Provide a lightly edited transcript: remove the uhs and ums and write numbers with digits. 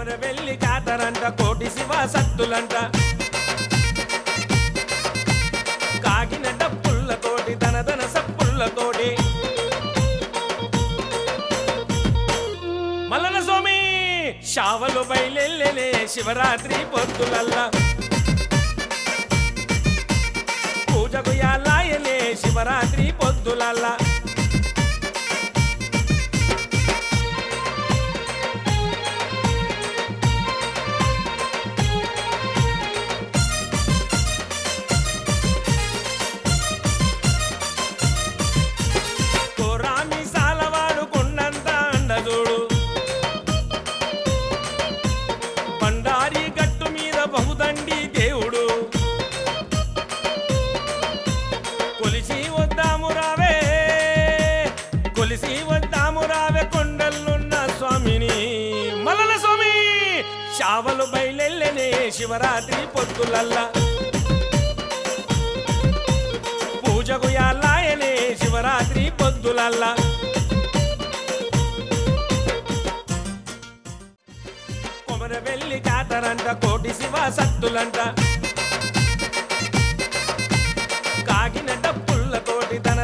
కొమరవెల్లి జాతరంట కోటి శివ సత్తులంట కాగిన డప్పుళ్ళతోటి ధన సప్పుళ్ళతోటి మల్లన స్వామి శావలు బయలెల్లెలే శివరాత్రి పొద్దులల్లా పూజకు యాలాయలే శివరాత్రి పొద్దులల్లా బండారి గట్టు మీద బహుదండి దేవుడు కొలిసి వద్దాము రావే కొండలున్న స్వామిని మల్లన స్వామి శావలు బయలెల్లెనే శివరాత్రి పొద్దులల్లా పూజకు యాలాయనే శివరాత్రి పొద్దులల్లా కొమరవెల్లి జాతరంట కోటి శివ సత్తులంట కాగిన డప్పుళ్ళతోటి ధన